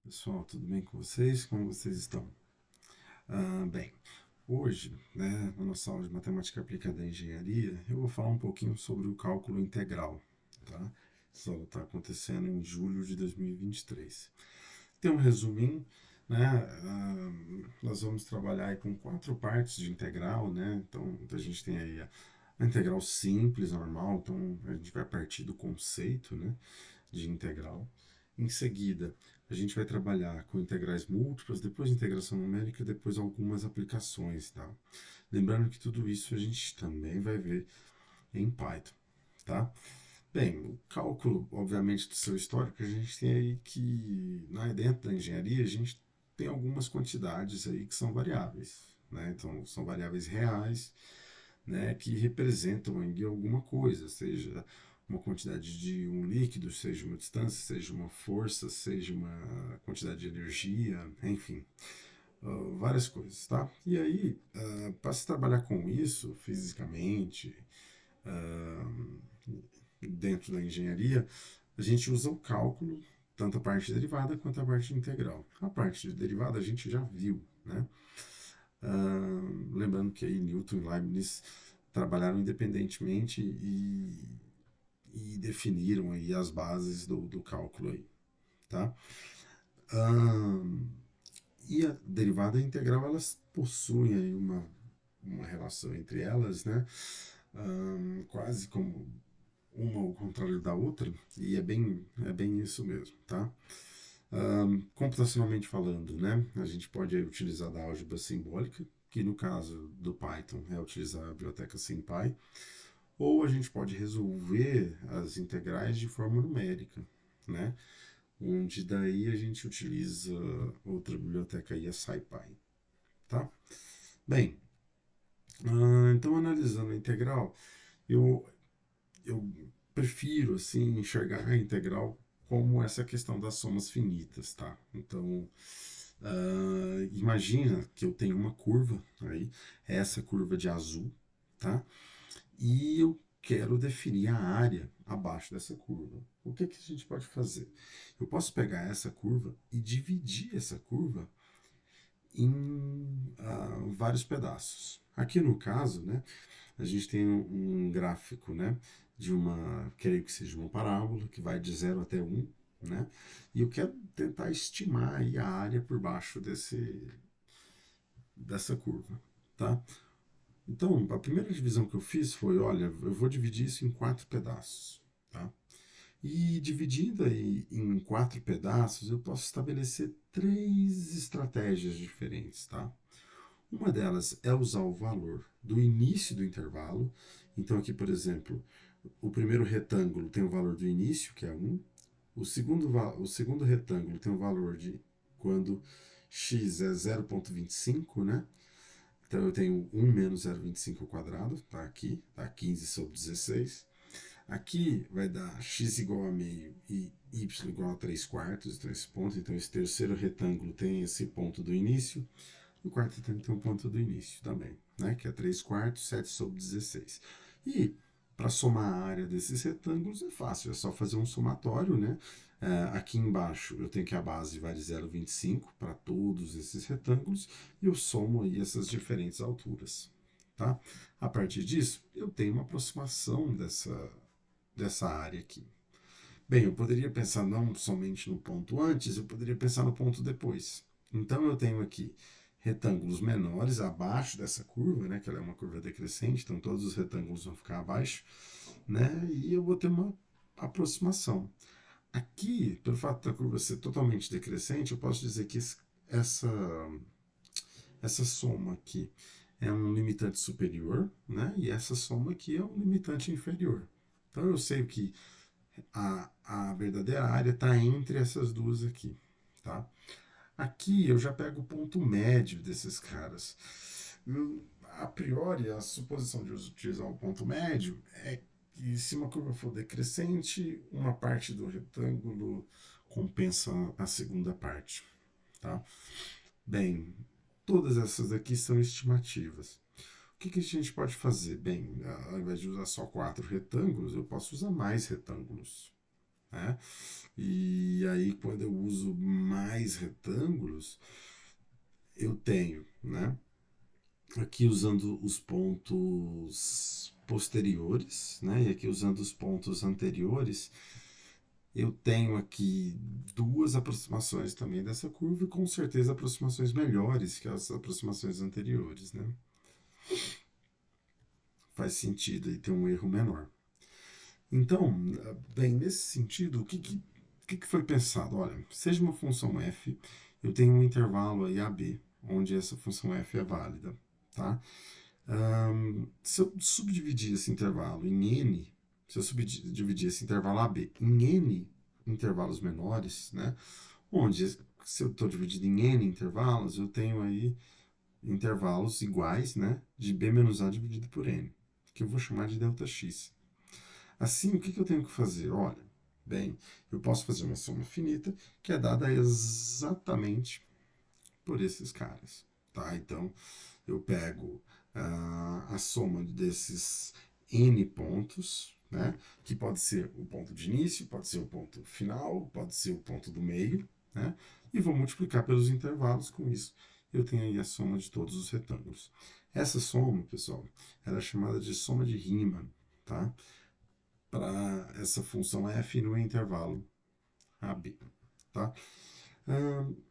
Pessoal, tudo bem com vocês? Como vocês estão? Bem, hoje, né, na nossa aula de Matemática Aplicada à Engenharia, eu vou falar um pouquinho sobre o cálculo integral, tá? Essa aula está acontecendo em julho de 2023. Tem um resuminho, né? Nós vamos trabalhar aí com quatro partes de integral, né? Então, a gente tem aí a integral simples, normal, então a gente vai partir do conceito, né, de integral. Em seguida, a gente vai trabalhar com integrais múltiplas, depois integração numérica, depois algumas aplicações, tá? Lembrando que tudo isso a gente também vai ver em Python, tá? Bem, o cálculo, obviamente, do seu histórico, a gente tem aí que, né, dentro da engenharia, a gente tem algumas quantidades aí que são variáveis, né? Então, são variáveis reais, né, que representam aí alguma coisa, seja uma quantidade de um líquido, seja uma distância, seja uma força, seja uma quantidade de energia, enfim, várias coisas, tá? E aí, para se trabalhar com isso fisicamente, uh, dentro da engenharia, a gente usa o cálculo, tanto a parte derivada quanto a parte integral. A parte de derivada a gente já viu, né? Lembrando que aí Newton e Leibniz trabalharam independentemente e definiram aí as bases do cálculo aí, tá? E a derivada e a integral, elas possuem aí uma relação entre elas, né? Quase como uma ao contrário da outra, e é bem isso mesmo, tá? Computacionalmente falando, né, a gente pode aí utilizar da álgebra simbólica, que no caso do Python é utilizar a biblioteca SymPy, ou a gente pode resolver as integrais de forma numérica, né? Onde daí a gente utiliza outra biblioteca aí, a SciPy, tá? Bem, então analisando a integral, eu, eu prefiro assim enxergar a integral como essa questão das somas finitas, tá? Então, imagina que eu tenho uma curva aí, essa curva de azul, tá? E eu quero definir a área abaixo dessa curva. O que a gente pode fazer? Eu posso pegar essa curva e dividir essa curva em vários pedaços. Aqui no caso, né, a gente tem um gráfico, né, de uma, creio que seja uma parábola, que vai de 0 até 1, né, e eu quero tentar estimar aí a área por baixo dessa curva, tá? Então, a primeira divisão que eu fiz foi, olha, eu vou dividir isso em quatro pedaços, tá? E dividindo aí em quatro pedaços, eu posso estabelecer três estratégias diferentes, tá? Uma delas é usar o valor do início do intervalo. Então, aqui, por exemplo, o primeiro retângulo tem o valor do início, que é 1. O segundo retângulo tem o valor de quando x é 0,25, né? Então eu tenho 1 menos 0,25 ao quadrado, tá aqui, tá 15 sobre 16. Aqui vai dar x igual a meio e y igual a 3 quartos, então esse ponto, então esse terceiro retângulo tem esse ponto do início, o quarto retângulo tem um ponto do início também, né, que é 3 quartos, 7 sobre 16. E para somar a área desses retângulos é fácil, é só fazer um somatório, né? Aqui embaixo eu tenho que a base vale 0,25 para todos esses retângulos e eu somo aí essas diferentes alturas, tá? A partir disso, eu tenho uma aproximação dessa área aqui. Bem, eu poderia pensar não somente no ponto antes, eu poderia pensar no ponto depois. Então eu tenho aqui retângulos menores abaixo dessa curva, né, que ela é uma curva decrescente, então todos os retângulos vão ficar abaixo, né, e eu vou ter uma aproximação. Aqui, pelo fato da curva ser totalmente decrescente, eu posso dizer que essa, essa soma aqui é um limitante superior, né, e essa soma aqui é um limitante inferior. Então eu sei que a verdadeira área está entre essas duas aqui, tá? Aqui eu já pego o ponto médio desses caras. A priori, a suposição de utilizar o ponto médio é que se uma curva for decrescente, uma parte do retângulo compensa a segunda parte, tá? Bem, todas essas aqui são estimativas. O que a gente pode fazer? Bem, ao invés de usar só quatro retângulos, eu posso usar mais retângulos, né? E aí, quando eu uso mais retângulos, eu tenho, né? Aqui usando os pontos posteriores, né? E aqui usando os pontos anteriores, eu tenho aqui duas aproximações também dessa curva e com certeza aproximações melhores que as aproximações anteriores, né? Faz sentido e tem um erro menor. Então, bem, nesse sentido, o que foi pensado? Olha, seja uma função f, eu tenho um intervalo aí AB, onde essa função f é válida, tá? Se eu subdividir esse intervalo em n, se eu subdividir esse intervalo AB em n intervalos menores, né? Onde, se eu estou dividido em n intervalos, eu tenho aí intervalos iguais, né? De b menos a dividido por n, que eu vou chamar de ΔX. Assim, o que eu tenho que fazer? Olha, bem, eu posso fazer uma soma finita que é dada exatamente por esses caras, tá? Então, eu pego a soma desses n pontos, né? Que pode ser o ponto de início, pode ser o ponto final, pode ser o ponto do meio, né? E vou multiplicar pelos intervalos. Com isso, eu tenho aí a soma de todos os retângulos. Essa soma, pessoal, ela é chamada de soma de Riemann, tá? Para essa função f no intervalo AB, tá?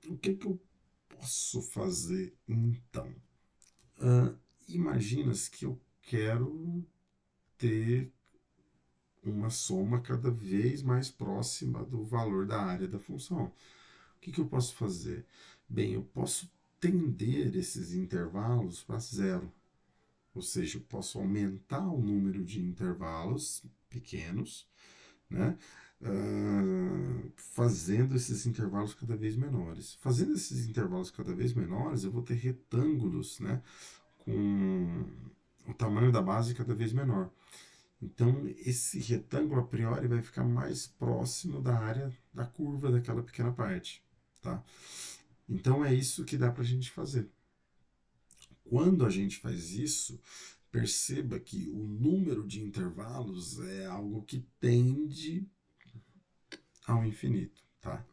O que eu posso fazer então? Imagina-se que eu quero ter uma soma cada vez mais próxima do valor da área da função. O que eu posso fazer? Bem, eu posso tender esses intervalos para zero. Ou seja, eu posso aumentar o número de intervalos pequenos, né? Fazendo esses intervalos cada vez menores. Fazendo esses intervalos cada vez menores, eu vou ter retângulos, né? Com o tamanho da base cada vez menor. Então, esse retângulo a priori vai ficar mais próximo da área da curva daquela pequena parte, tá? Então, é isso que dá para a gente fazer. Quando a gente faz isso, perceba que o número de intervalos é algo que tende ao infinito, tá?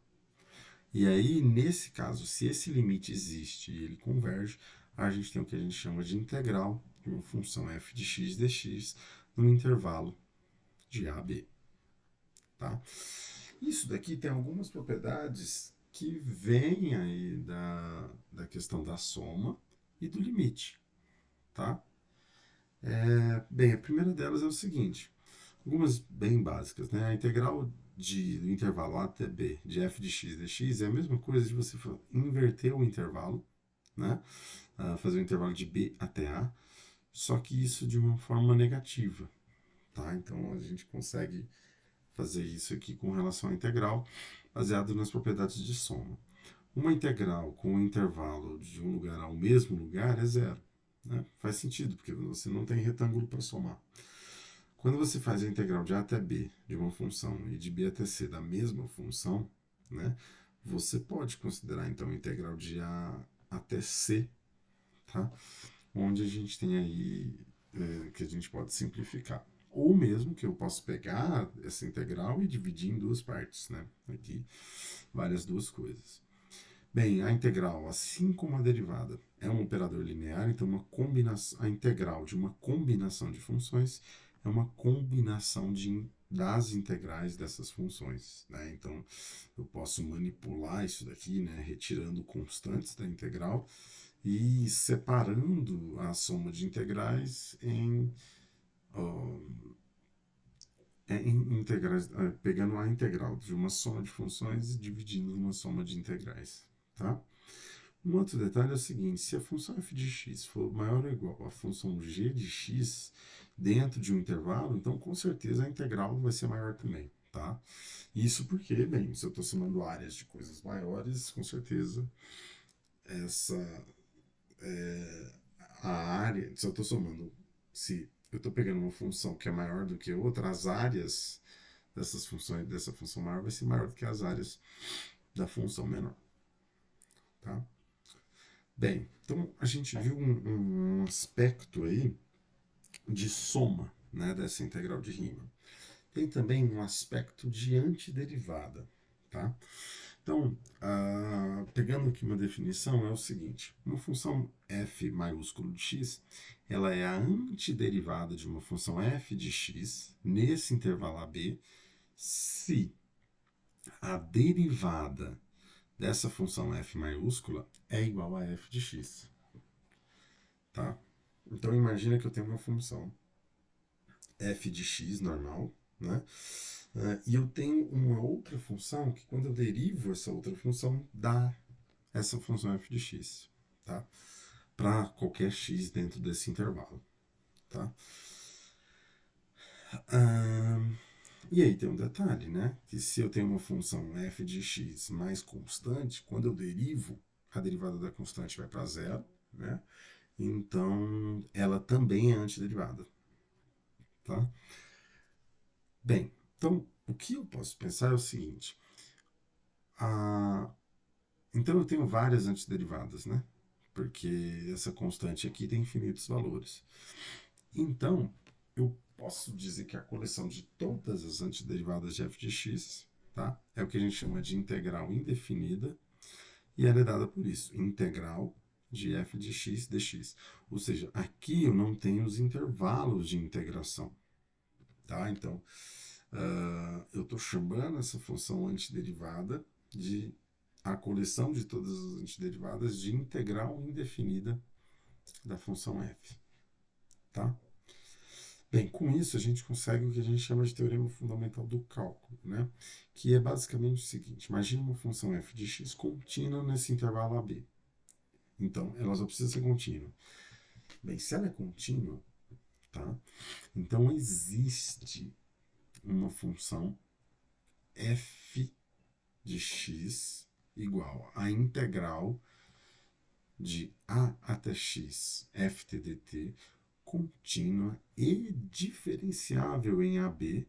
E aí, nesse caso, se esse limite existe e ele converge, a gente tem o que a gente chama de integral de uma função f de x dx no intervalo de a a b, tá? Isso daqui tem algumas propriedades que vêm aí da questão da soma e do limite, tá? Bem, a primeira delas é o seguinte, algumas bem básicas, né? A integral do intervalo a até b de f de x dx é a mesma coisa de você inverter o intervalo, né? Fazer o intervalo de b até a, só que isso de uma forma negativa, tá? Então a gente consegue fazer isso aqui com relação à integral, baseado nas propriedades de soma. Uma integral com um intervalo de um lugar ao mesmo lugar é zero. Né? Faz sentido, porque você não tem retângulo para somar. Quando você faz a integral de a até b de uma função e de b até c da mesma função, né, você pode considerar então a integral de a até c, tá? Onde a gente tem aí que a gente pode simplificar. Ou mesmo que eu posso pegar essa integral e dividir em duas partes, né? Aqui vale as duas coisas. Bem, a integral, assim como a derivada, é um operador linear, então a integral de uma combinação de funções é uma combinação das integrais dessas funções. Né? Então, eu posso manipular isso daqui, né? Retirando constantes da integral e separando a soma de integrais em integrais, pegando a integral de uma soma de funções e dividindo numa soma de integrais. Tá? Um outro detalhe é o seguinte, se a função f de x for maior ou igual à função g de x dentro de um intervalo, então com certeza a integral vai ser maior também, tá? Isso porque, bem, se eu estou somando áreas de coisas maiores, com certeza essa a área, se eu estou somando, se eu estou pegando uma função que é maior do que outra, as áreas dessas funções, dessa função maior vai ser maior do que as áreas da função menor, tá? Bem, então a gente viu um aspecto aí de soma, né, dessa integral de Riemann. tem também um aspecto de antiderivada, tá? Então, pegando aqui uma definição, é o seguinte: uma função f maiúsculo de x, ela é a antiderivada de uma função f de x nesse intervalo AB, se a derivada dessa função f maiúscula é igual a f de x, tá? Então, imagina que eu tenho uma função f de x normal, né? E eu tenho uma outra função que, quando eu derivo essa outra função, dá essa função f de x, tá? Para qualquer x dentro desse intervalo, tá? E aí tem um detalhe, né? Que se eu tenho uma função f de x mais constante, quando eu derivo, a derivada da constante vai para zero, né? Então, ela também é antiderivada, tá? Bem, então, o que eu posso pensar é o seguinte. Então, eu tenho várias antiderivadas, né? Porque essa constante aqui tem infinitos valores. Então, eu posso dizer que a coleção de todas as antiderivadas de f de x, tá? É o que a gente chama de integral indefinida, e ela é dada por isso, integral de f de x dx. Ou seja, aqui eu não tenho os intervalos de integração, tá? Então, eu estou chamando essa função antiderivada de a coleção de todas as antiderivadas de integral indefinida da função f, tá? Bem, com isso a gente consegue o que a gente chama de teorema fundamental do cálculo, né? Que é basicamente o seguinte: imagine uma função f de x contínua nesse intervalo AB. Então, ela só precisa ser contínua. Bem, se ela é contínua, tá? Então existe uma função f de x igual a integral de a até x ft dt contínua e diferenciável em AB,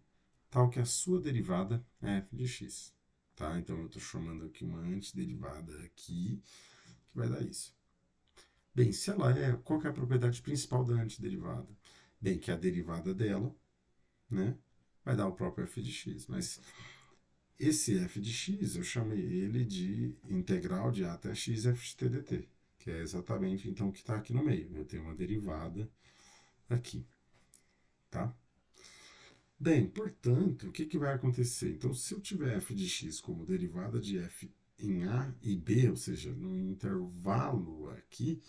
tal que a sua derivada é f de x. Tá? Então eu estou chamando aqui uma antiderivada aqui, que vai dar isso. Bem, se ela é, qual que é a propriedade principal da antiderivada? Bem, que a derivada dela, né, vai dar o próprio f de x. Mas esse f de x, eu chamei ele de integral de a até x ft dt, que é exatamente então o que está aqui no meio. Eu tenho uma derivada aqui, tá? Bem, portanto, o que vai acontecer? Então, se eu tiver f de x como derivada de f em a e b, ou seja, no intervalo aqui,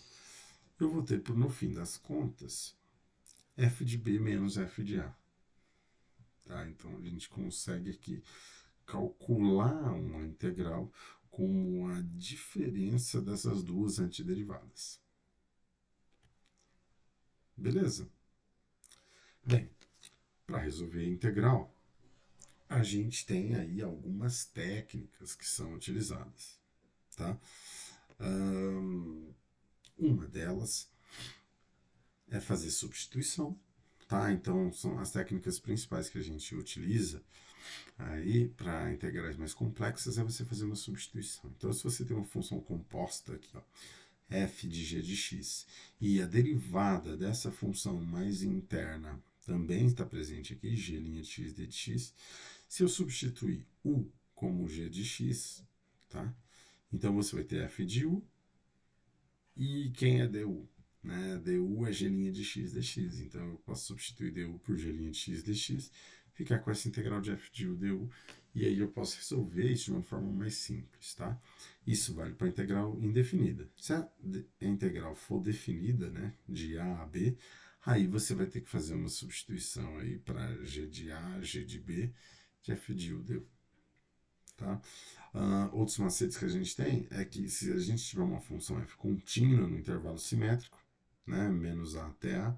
eu vou ter, no fim das contas, f de b menos f de a. Tá? Então, a gente consegue aqui calcular uma integral como a diferença dessas duas antiderivadas. Beleza? Bem, para resolver a integral, a gente tem aí algumas técnicas que são utilizadas, tá? Uma delas é fazer substituição, tá? Então são as técnicas principais que a gente utiliza aí para integrais mais complexas é você fazer uma substituição. Então, se você tem uma função composta aqui, ó, f de g de x, e a derivada dessa função mais interna também está presente aqui, g' de x d de x, se eu substituir u como g de x, tá? Então você vai ter f de u e quem é du? Né? Du é g' de x dx, então eu posso substituir du por g' de x dx, ficar com essa integral de f de u du, e aí eu posso resolver isso de uma forma mais simples, tá? Isso vale para a integral indefinida. Se a integral for definida, né, de a a b, aí você vai ter que fazer uma substituição aí para g de a, g de b, de f de u du. Tá? Outros macetes que a gente tem é que se a gente tiver uma função f contínua no intervalo simétrico, né, menos a até a,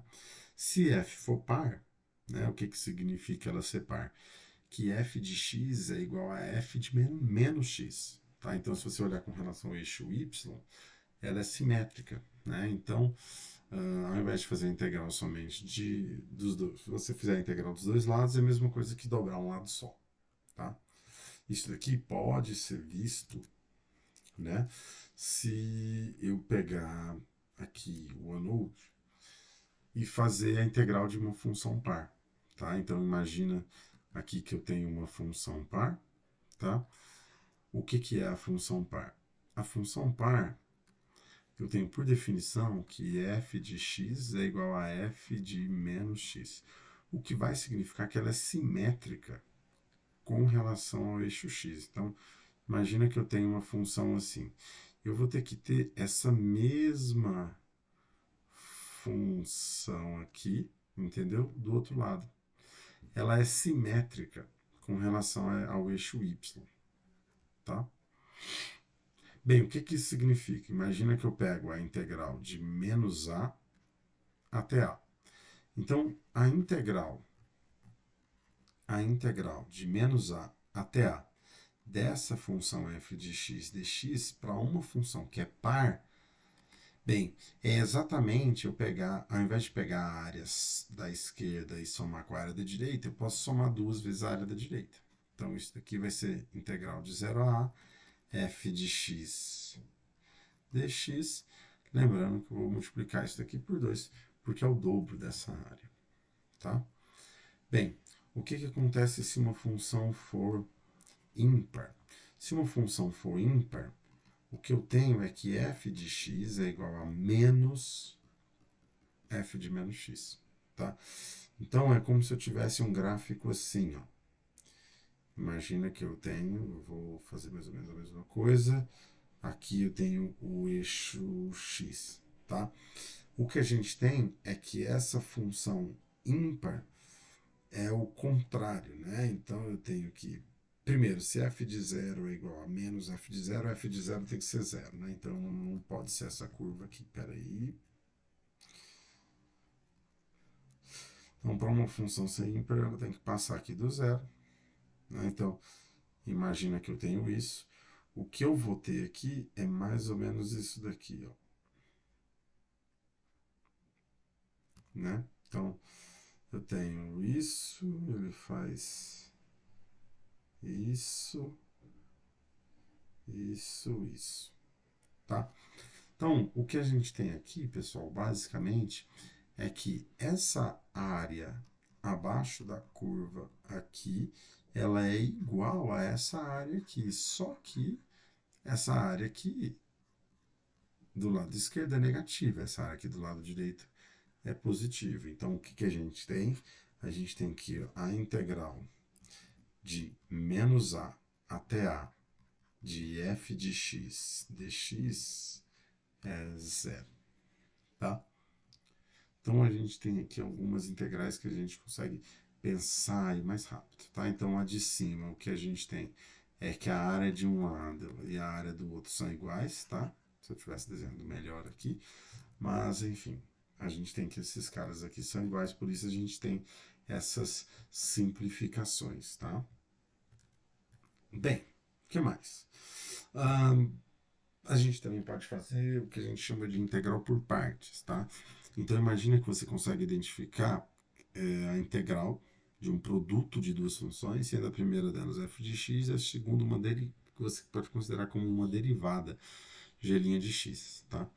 se f for par, né, o que significa ela ser par? Que f de x é igual a f de menos x. Tá? Então, se você olhar com relação ao eixo y, ela é simétrica. Né? Então, ao invés de fazer a integral somente dos dois, se você fizer a integral dos dois lados, é a mesma coisa que dobrar um lado só. Tá? Isso daqui pode ser visto, né, se eu pegar aqui o OneNote e fazer a integral de uma função par. Tá? Então, imagina aqui que eu tenho uma função par, tá? O que é a função par? A função par, eu tenho por definição que f de x é igual a f de menos x, o que vai significar que ela é simétrica com relação ao eixo x. Então, imagina que eu tenho uma função assim. Eu vou ter que ter essa mesma função aqui, entendeu? Do outro lado. Ela é simétrica com relação ao eixo y, tá? Bem, o que isso significa? Imagina que eu pego a integral de menos a até a. Então, a integral de menos a até a dessa função f de x dx para uma função que é par, bem, é exatamente eu pegar, ao invés de pegar áreas da esquerda e somar com a área da direita, eu posso somar duas vezes a área da direita. Então, isso daqui vai ser integral de 0 a f de x dx. Lembrando que eu vou multiplicar isso daqui por 2, porque é o dobro dessa área. Tá? Bem, o que acontece se uma função for ímpar? Se uma função for ímpar, o que eu tenho é que f de x é igual a menos f de menos x. Tá? Então, é como se eu tivesse um gráfico assim, ó. Imagina que eu vou fazer mais ou menos a mesma coisa. Aqui eu tenho o eixo x, tá? O que a gente tem é que essa função ímpar é o contrário, né? Então eu tenho que, primeiro, se f de 0 é igual a menos f de 0 tem que ser 0, né? Então não pode ser essa curva aqui, peraí. Então, para uma função ser ímpar, ela tem que passar aqui do zero, né? Então, imagina que eu tenho isso. O que eu vou ter aqui é mais ou menos isso daqui, ó. Né? Então, eu tenho isso, ele faz isso, isso, tá? Então, o que a gente tem aqui, pessoal, basicamente, é que essa área abaixo da curva aqui, ela é igual a essa área aqui, só que essa área aqui do lado esquerdo é negativa, essa área aqui do lado direito é positiva. Então, o que a gente tem? A gente tem aqui a integral de menos a até a de f de x dx é zero, tá? Então, a gente tem aqui algumas integrais que a gente consegue pensar aí mais rápido, tá? Então, a de cima, o que a gente tem é que a área de um lado e a área do outro são iguais, tá? Se eu estivesse desenhando melhor aqui, mas, enfim, a gente tem que esses caras aqui são iguais, por isso a gente tem essas simplificações, tá? Bem, o que mais? A gente também pode fazer o que a gente chama de integral por partes, tá? Então, imagina que você consegue identificar a integral de um produto de duas funções, sendo a primeira delas f de x e a segunda uma dele que você pode considerar como uma derivada g' de x, tá?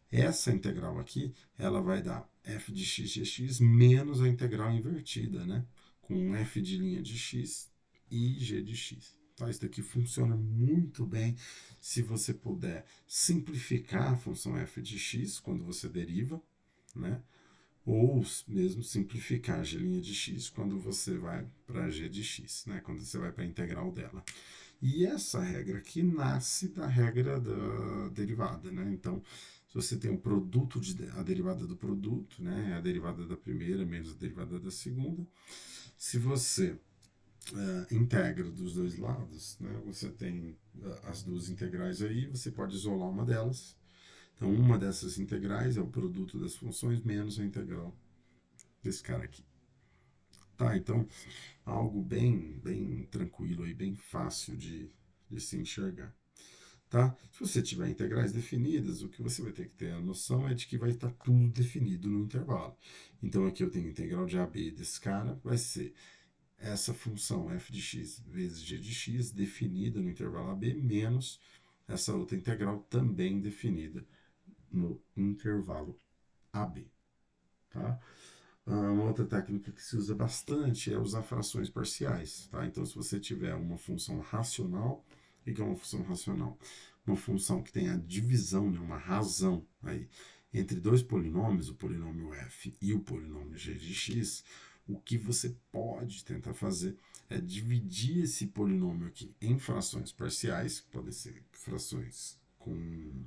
Essa integral aqui, ela vai dar f de x dx menos a integral invertida, né? Com f de linha de x e g de x. Tá? Isso daqui funciona muito bem se você puder simplificar a função f de x quando você deriva, né? Ou mesmo simplificar a g' de x quando você vai para g de x, né? Quando você vai para a integral dela. E essa regra aqui nasce da regra da derivada, né? Então, se você tem o produto, a derivada do produto, né? A derivada da primeira menos a derivada da segunda. Se você integra dos dois lados, né? Você tem as duas integrais aí, você pode isolar uma delas. Então, uma dessas integrais é o produto das funções menos a integral desse cara aqui. Tá, então, algo bem tranquilo e bem fácil de se enxergar. Tá? Se você tiver integrais definidas, o que você vai ter que ter a noção é de que vai estar tudo definido no intervalo. Então, aqui eu tenho integral de AB desse cara, vai ser essa função f de x vezes g de x definida no intervalo AB, menos essa outra integral também definida no intervalo AB. Tá? Uma outra técnica que se usa bastante é usar frações parciais, tá? Então, se você tiver uma função racional, o que é uma função racional? Uma função que tem a divisão, né, uma razão aí, entre dois polinômios, o polinômio f e o polinômio g de x, o que você pode tentar fazer é dividir esse polinômio aqui em frações parciais, que podem ser frações com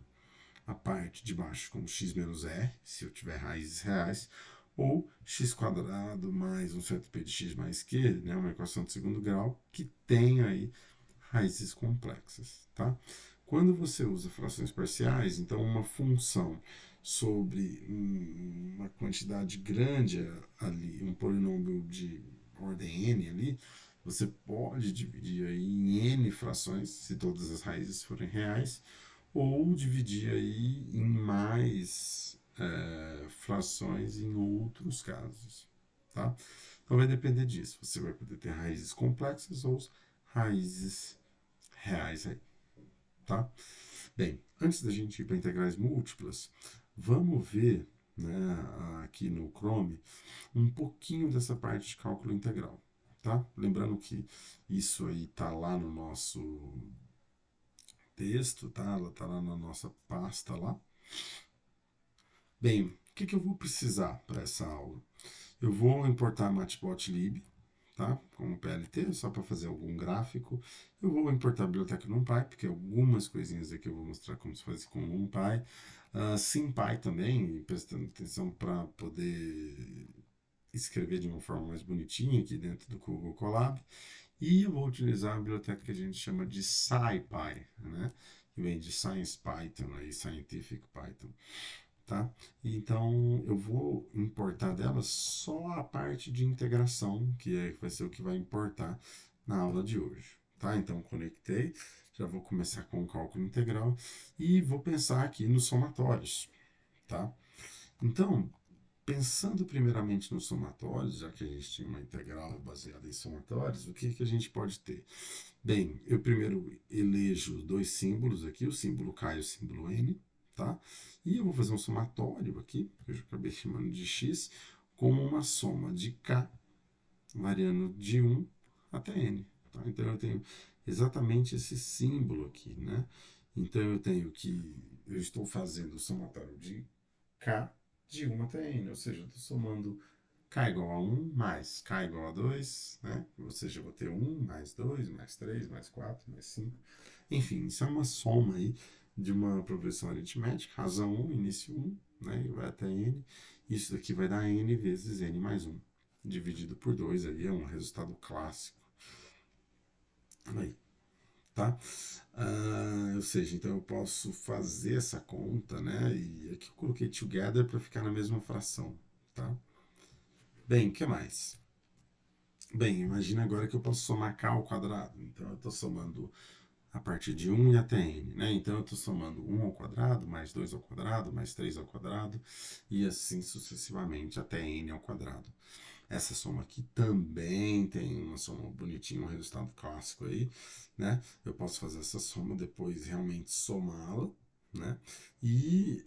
a parte de baixo como x menos r, se eu tiver raízes reais, ou x quadrado mais um certo p de x mais q, né, uma equação de segundo grau, que tem aí raízes complexas. Tá? Quando você usa frações parciais, então uma função sobre uma quantidade grande ali, um polinômio de ordem n ali, você pode dividir aí em n frações, se todas as raízes forem reais, ou dividir aí em mais frações em outros casos, tá? Então vai depender disso. Você vai poder ter raízes complexas ou raízes reais aí, tá? Bem, antes da gente ir para integrais múltiplas, vamos ver, né, aqui no Chrome um pouquinho dessa parte de cálculo integral, tá? Lembrando que isso aí tá lá no nosso texto, tá? Ela tá lá na nossa pasta lá. Bem, o que eu vou precisar para essa aula? Eu vou importar Matplotlib, tá? Como PLT, só para fazer algum gráfico. Eu vou importar a biblioteca NumPy, porque algumas coisinhas aqui eu vou mostrar como se faz com NumPy. SymPy também, prestando atenção para poder escrever de uma forma mais bonitinha aqui dentro do Google Colab. E eu vou utilizar a biblioteca que a gente chama de SciPy, né? Que vem de Science Python, aí, Scientific Python. Tá? Então eu vou importar dela só a parte de integração, que vai ser o que vai importar na aula de hoje. Tá? Então conectei, já vou começar com o cálculo integral e vou pensar aqui nos somatórios. Tá? Então, pensando primeiramente nos somatórios, já que a gente tinha uma integral baseada em somatórios, o que a gente pode ter? Bem, eu primeiro elejo dois símbolos aqui, o símbolo K e o símbolo N, tá? E eu vou fazer um somatório aqui, que eu já acabei chamando de x, com uma soma de k variando de 1 até n. Tá? Então eu tenho exatamente esse símbolo aqui, né? Então eu tenho que eu estou fazendo o somatório de k de 1 até n, ou seja, eu estou somando k igual a 1 mais k igual a 2, né? Ou seja, eu vou ter 1 mais 2 mais 3 mais 4 mais 5. Enfim, isso é uma soma aí de uma progressão aritmética, razão 1, início 1, né? E vai até n. Isso daqui vai dar n vezes n mais 1. Dividido por 2 aí é um resultado clássico. Aí, tá? Ou seja, então eu posso fazer essa conta, né? E aqui eu coloquei together para ficar na mesma fração, tá? Bem, o que mais? Bem, imagina agora que eu posso somar k ao quadrado. Então eu estou somando a partir de 1 e até n, né? Então eu estou somando 1 ao quadrado, mais 2 ao quadrado, mais 3 ao quadrado, e assim sucessivamente até n ao quadrado. Essa soma aqui também tem uma soma bonitinha, um resultado clássico aí, né? Eu posso fazer essa soma, depois realmente somá-la, né? E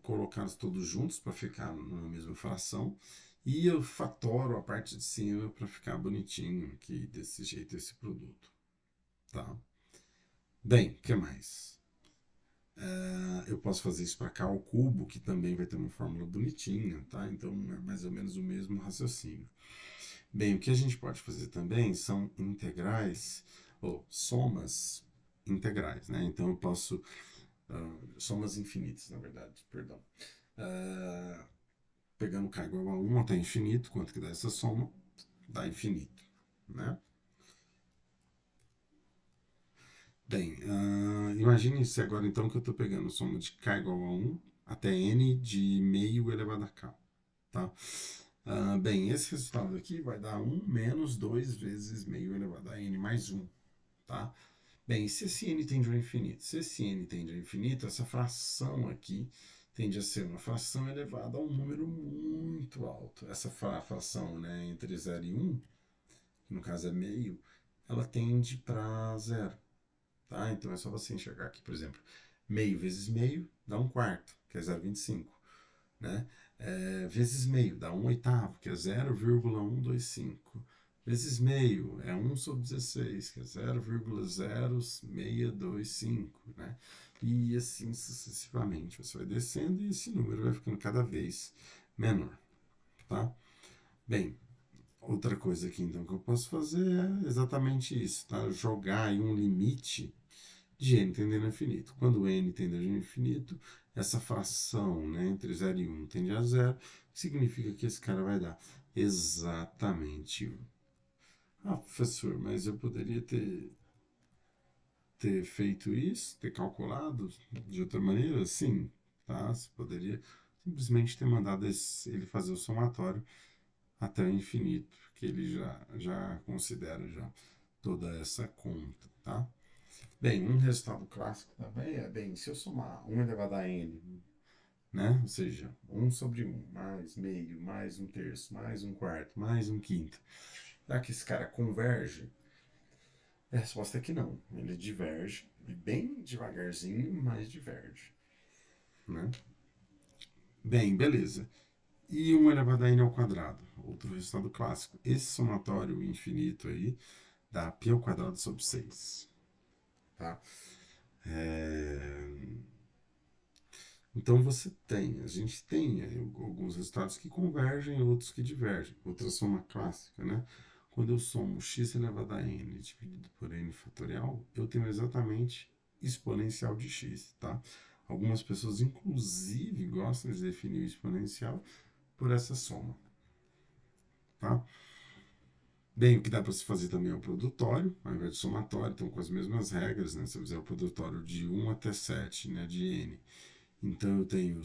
colocá-los todos juntos para ficar na mesma fração. E eu fatoro a parte de cima para ficar bonitinho aqui, desse jeito, esse produto, tá? Bem, o que mais? Eu posso fazer isso para cá ao cubo, que também vai ter uma fórmula bonitinha, tá? Então é mais ou menos o mesmo raciocínio. Bem, o que a gente pode fazer também são integrais, ou somas integrais, né? Então eu posso, somas infinitas, na verdade, perdão. Pegando k igual a 1 até infinito, quanto que dá essa soma? Dá infinito, né? Bem, imagine se agora então que eu estou pegando soma de k igual a 1 até n de meio elevado a k, tá? Bem, esse resultado aqui vai dar 1 menos 2 vezes meio elevado a n mais 1, tá? Bem, se esse n tende ao infinito, se esse n tende ao infinito, essa fração aqui tende a ser uma fração elevada a um número muito alto. Essa fração, né, entre 0 e 1, que no caso é meio, ela tende para zero. Tá? Então é só você enxergar aqui, por exemplo, meio vezes meio dá um quarto, que é 0,25. né? Vezes meio, dá 1/8, que é 0,125. Vezes meio é 1/16, que é 0,0625, né? E assim sucessivamente. Você vai descendo e esse número vai ficando cada vez menor, tá? Bem, outra coisa aqui então que eu posso fazer é exatamente isso, tá? Jogar aí um limite de n tendendo ao infinito. Quando n tende ao infinito, essa fração, né, entre 0 e 1 tende a zero, significa que esse cara vai dar exatamente 1. Ah, professor, mas eu poderia ter feito isso, ter calculado de outra maneira? Sim, tá? Você poderia simplesmente ter mandado ele fazer o somatório até o infinito, que ele já considera já toda essa conta, tá? Bem, um resultado clássico também bem, se eu somar 1 elevado a n, né? Ou seja, 1/1, mais meio, mais 1/3, mais 1/4, mais 1/5. Será que esse cara converge? A resposta é que não. Ele diverge, bem devagarzinho, mas diverge, né? Bem, beleza. E 1 elevado a n ao quadrado, outro resultado clássico. Esse somatório infinito aí dá π ao quadrado sobre 6. Tá? Então a gente tem alguns resultados que convergem e outros que divergem. Outra soma clássica, né? Quando eu somo x elevado a n dividido por n fatorial, eu tenho exatamente exponencial de x, tá? Algumas pessoas, inclusive, gostam de definir o exponencial por essa soma, tá? Bem, o que dá para se fazer também é o produtório, ao invés de somatório, então com as mesmas regras, né? Se eu fizer o produtório de 1 até 7, né, de n, então eu tenho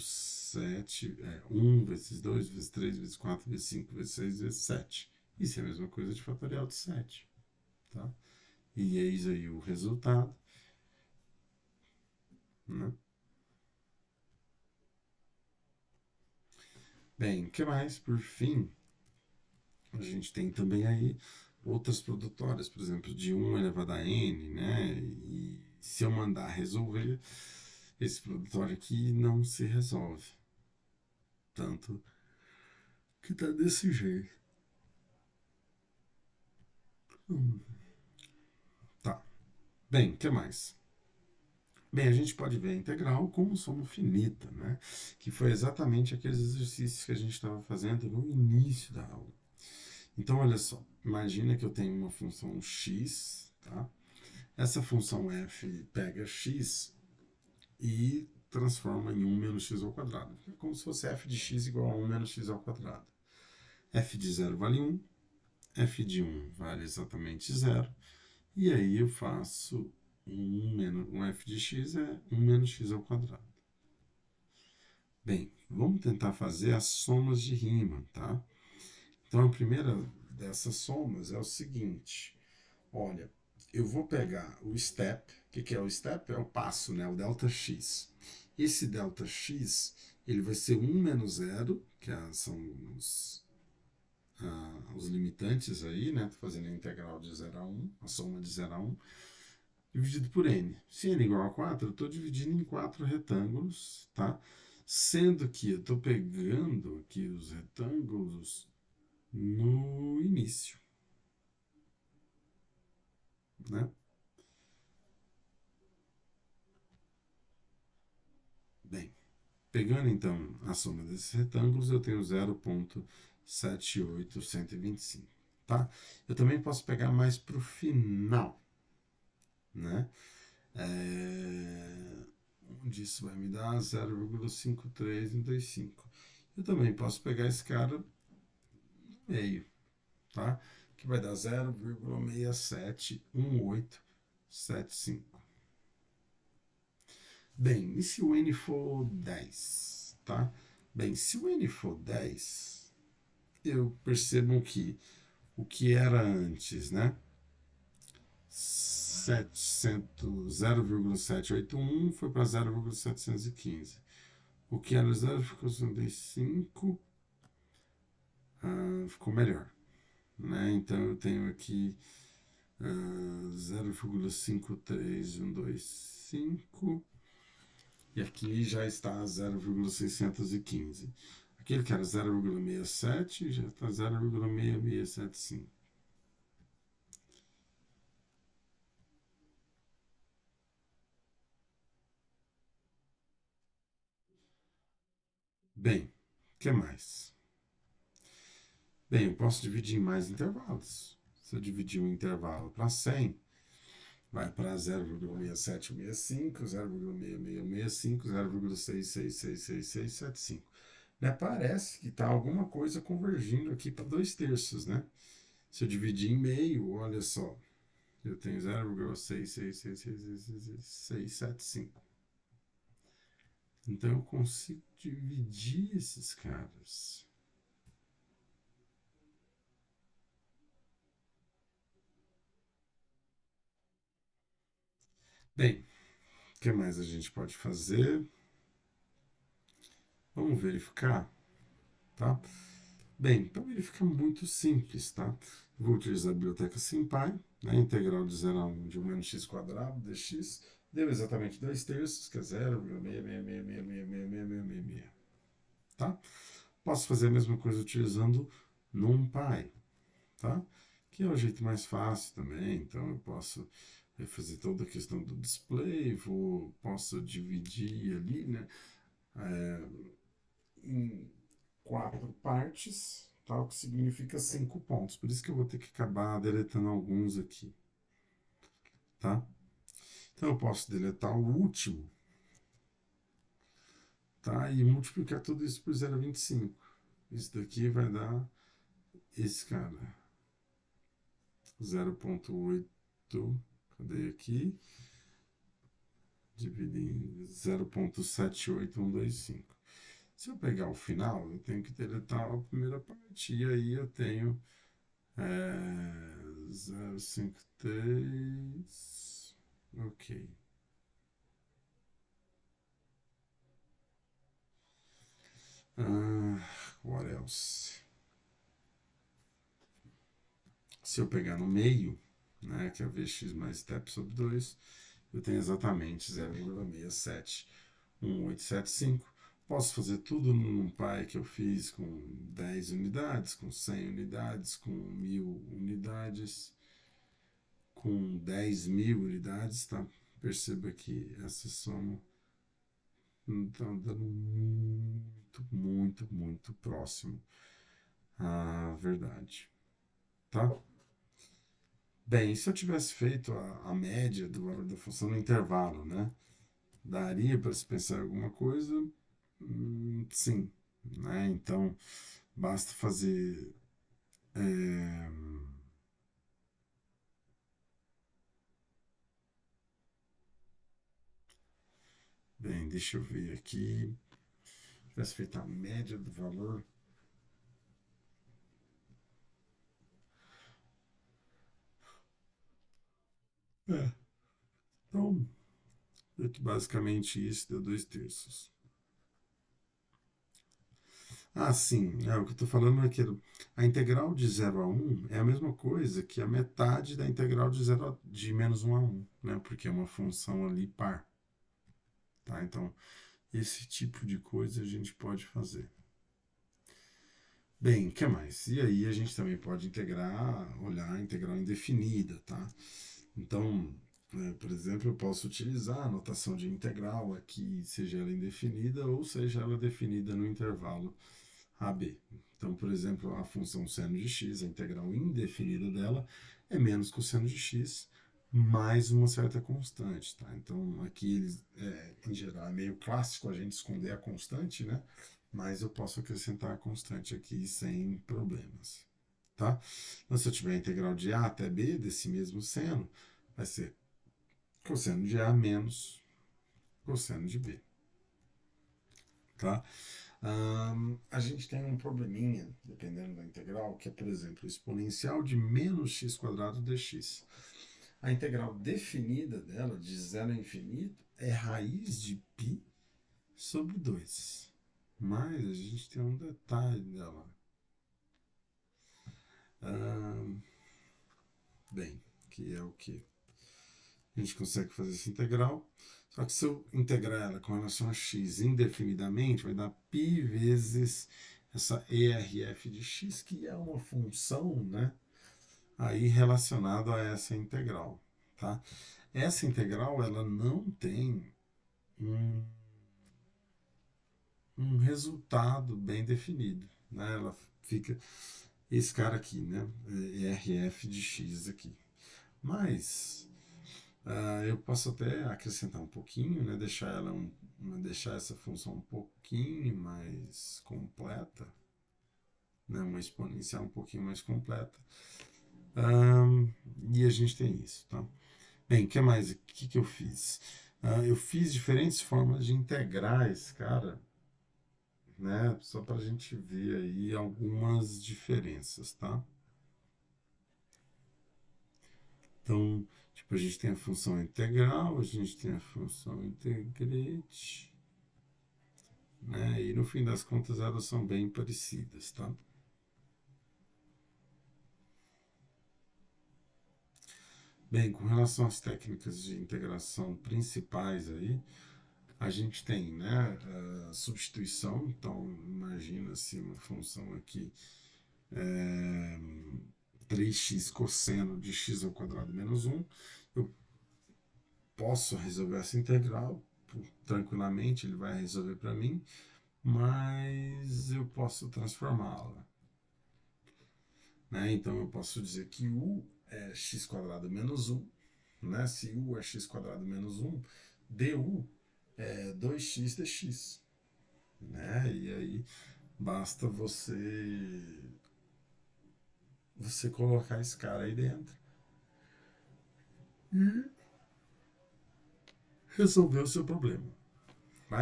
1 vezes 2, vezes 3, vezes 4, vezes 5, vezes 6, vezes 7. Isso é a mesma coisa de fatorial de 7, tá? E eis aí o resultado, né? Bem, o que mais? Por fim, a gente tem também aí outras produtórias, por exemplo, de 1 elevado a n, né? E se eu mandar resolver, esse produtório aqui não se resolve. Tanto que tá desse jeito. Tá. Bem, o que mais? Bem, a gente pode ver a integral como soma finita, né? Que foi exatamente aqueles exercícios que a gente estava fazendo no início da aula. Então, olha só, imagina que eu tenho uma função x, tá? Essa função f pega x e transforma em 1 menos x ao quadrado. É como se fosse f de x igual a 1 menos x ao quadrado. F de 0 vale 1, f de 1 vale exatamente 0, e aí eu faço um f de x é 1 menos x ao quadrado. Bem, vamos tentar fazer as somas de rima, tá? Então, a primeira dessas somas é o seguinte. Olha, eu vou pegar o step. O que é o step? É o passo, né? O delta x. Esse delta x, ele vai ser 1 menos 0, que são os limitantes aí, né? Estou fazendo a integral de 0 a 1, a soma de 0 a 1, dividido por n. Se n igual a 4, eu estou dividindo em 4 retângulos, tá? Sendo que eu estou pegando aqui os retângulos no início, né? Bem, pegando então a soma desses retângulos, eu tenho 0,78125, tá? Eu também posso pegar mais para o final, né? Onde isso vai me dar 0,5325. Eu também posso pegar esse cara no meio, tá? Que vai dar 0,671875. Bem, e se o n for 10, tá? Bem, se o n for 10, eu percebo que o que era antes, né? 0,781 foi para 0,715. O que era 0,65 ficou melhor, né? Então eu tenho aqui 0,53125. E aqui já está 0,615. Aquele que era 0,67 já está 0,6675. Bem, o que mais? Bem, eu posso dividir em mais intervalos. Se eu dividir um intervalo para 100, vai para 0,6765, 0,6665, 0,6666675. Né? Parece que está alguma coisa convergindo aqui para 2/3, né? Se eu dividir em meio, olha só, eu tenho 0,6666675. Então eu consigo dividir esses caras. Bem, o que mais a gente pode fazer? Vamos verificar, tá? Bem, para verificar muito simples, tá? Vou utilizar a biblioteca SymPy, né? Integral de 0 a 1 de 1 menos x quadrado dx deu exatamente 2/3, que é 0,6666666, tá? Posso fazer a mesma coisa utilizando NumPy, tá? Que é o jeito mais fácil também, então eu posso fazer toda a questão do display, posso dividir ali, né? Em 4 partes, tá? O que significa 5 pontos. Por isso que eu vou ter que acabar deletando alguns aqui, tá? Então eu posso deletar o último, tá? E multiplicar tudo isso por 0,25. Isso daqui vai dar esse cara, 0,8, cadê aqui? Dividir em 0,78125. Se eu pegar o final, eu tenho que deletar a primeira parte. E aí eu tenho 0,53. Ok. What else? Se eu pegar no meio, né, que é Vx mais step sobre 2, eu tenho exatamente 0,67175. Posso fazer tudo num pai que eu fiz com 10 unidades, com 100 unidades, com 1000 unidades, com 10.000 unidades, tá? Perceba que essa soma está dando muito, muito, muito próximo à verdade, tá? Bem, se eu tivesse feito a média do valor da função no intervalo, né? Daria para se pensar em alguma coisa? Sim, né? Então, basta fazer. é, Bem, deixa eu ver aqui. Se tivesse feito a média do valor. É, então, é que basicamente isso deu 2/3. Ah, sim, o que eu estou falando é que a integral de 0 a 1 é a mesma coisa que a metade da integral de menos 1 a 1, né? Porque é uma função ali par, tá? Então, esse tipo de coisa a gente pode fazer. Bem, o que mais? E aí a gente também pode olhar a integral indefinida, tá? Então, por exemplo, eu posso utilizar a notação de integral aqui, seja ela indefinida ou seja ela definida no intervalo AB. Então, por exemplo, a função seno de x, a integral indefinida dela, é menos cosseno de x mais uma certa constante, tá? Então, aqui, em geral, é meio clássico a gente esconder a constante, né? Mas eu posso acrescentar a constante aqui sem problemas, tá? Então, se eu tiver a integral de A até B desse mesmo seno, vai ser cosseno de A menos cosseno de B, tá? A gente tem um probleminha, dependendo da integral, que é, por exemplo, o exponencial de menos x quadrado dx. A integral definida dela, de 0 a infinito, é raiz de π sobre 2. Mas a gente tem um detalhe dela. Bem, que é o que? A gente consegue fazer essa integral Só que se eu integrar ela com relação a x indefinidamente, vai dar π vezes essa ERF de x, que é uma função, né, aí relacionada a essa integral. Tá? Essa integral ela não tem um, um resultado bem definido. Né? Ela fica esse cara aqui, né, ERF de x aqui. Mas eu posso até acrescentar um pouquinho, né, deixar essa função um pouquinho mais completa, né, uma exponencial um pouquinho mais completa. E a gente tem isso. Tá? Bem, o que mais? O que eu fiz? Eu fiz diferentes formas de integrar esse cara, né, só para a gente ver aí algumas diferenças. Tá? Então, tipo, a gente tem a função integral, a gente tem a função integrate, né? E no fim das contas elas são bem parecidas, tá? Bem, com relação às técnicas de integração principais aí, a gente tem, né, a substituição. Então, imagina-se uma função aqui, 3x cosseno de x ao quadrado menos 1. Eu posso resolver essa integral tranquilamente, ele vai resolver para mim, mas eu posso transformá-la. Né? Então eu posso dizer que u é x quadrado menos 1. Né? Se u é x quadrado menos 1, du é 2x dx. Né? E aí basta você colocar esse cara aí dentro e resolver o seu problema.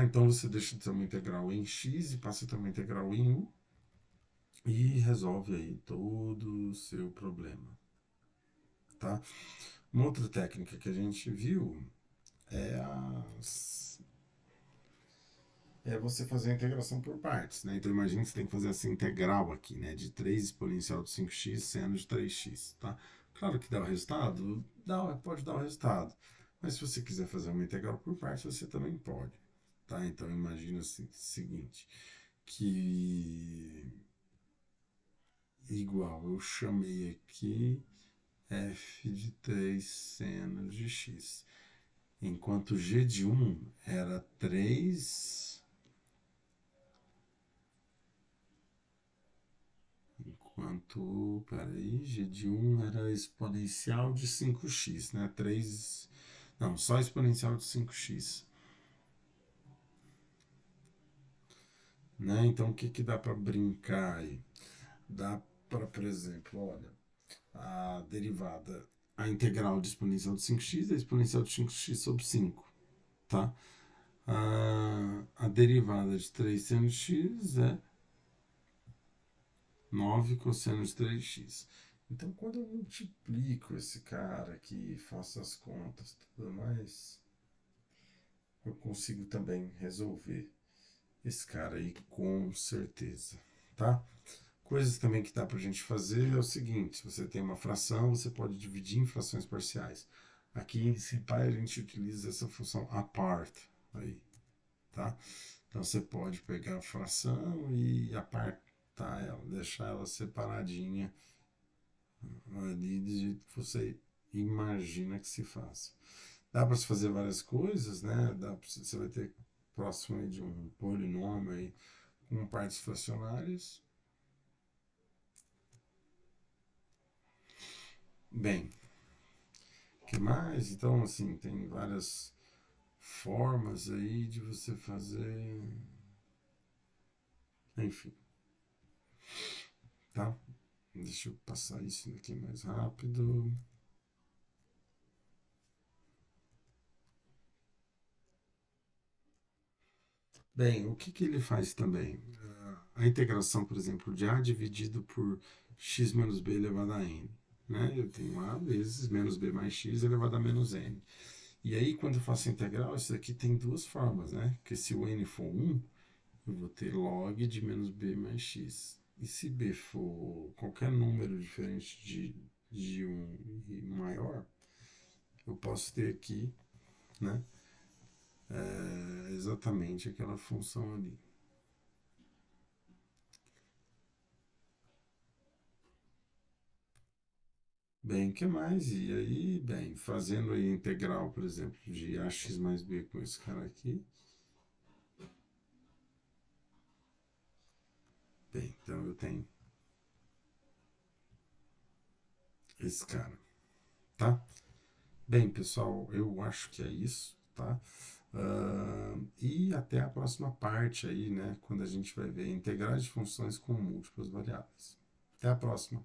Então você deixa de ter uma integral em x e passa a ter uma integral em u e resolve aí todo o seu problema. Tá? Uma outra técnica que a gente viu é, você fazer a integração por partes. Né? Então imagine que você tem que fazer essa integral aqui, né, de 3 exponencial de 5x seno de 3x. Tá? Claro que dá o resultado? Pode dar o resultado. Mas se você quiser fazer uma integral por partes, você também pode. Tá? Então imagina o seguinte, que igual eu chamei aqui f de 3 seno de x. Enquanto g de 1 era 3. Enquanto, peraí, g de 1 era exponencial de 5x, né? 3. Não, só exponencial de 5x. Né? Então, o que dá para brincar aí? Dá para, por exemplo, olha, a derivada, a integral de exponencial de 5x é exponencial de 5x sobre 5. Tá? A derivada de 3 seno de x é 9 cosseno de 3x. Então, quando eu multiplico esse cara aqui, faço as contas e tudo mais, eu consigo também resolver esse cara aí com certeza, tá? Coisas também que dá pra gente fazer é o seguinte: se você tem uma fração, você pode dividir em frações parciais. Aqui em SciPy a gente utiliza essa função apart aí, tá? Então você pode pegar a fração e apartar ela, deixar ela separadinha ali do jeito que você imagina que se faça. Dá para se fazer várias coisas, né? Você vai ter próximo aí de um polinômio aí com partes fracionárias. Bem, o que mais? Então, assim, tem várias formas aí de você fazer. Enfim, tá? Deixa eu passar isso daqui mais rápido. Bem, o que ele faz também? A integração, por exemplo, de A dividido por x menos b elevado a n. Né? Eu tenho A vezes menos b mais x elevado a menos n. E aí, quando eu faço a integral, isso aqui tem duas formas, né? Porque se o n for 1, eu vou ter log de menos b mais x. E se b for qualquer número diferente de 1 e maior, eu posso ter aqui, né, exatamente aquela função ali. Bem, que mais? E aí, bem, fazendo aí integral, por exemplo, de ax mais b com esse cara aqui. Bem, então eu tenho esse cara, tá? Bem, pessoal, eu acho que é isso, tá? E até a próxima parte aí, né? Quando a gente vai ver integrais de funções com múltiplas variáveis. Até a próxima.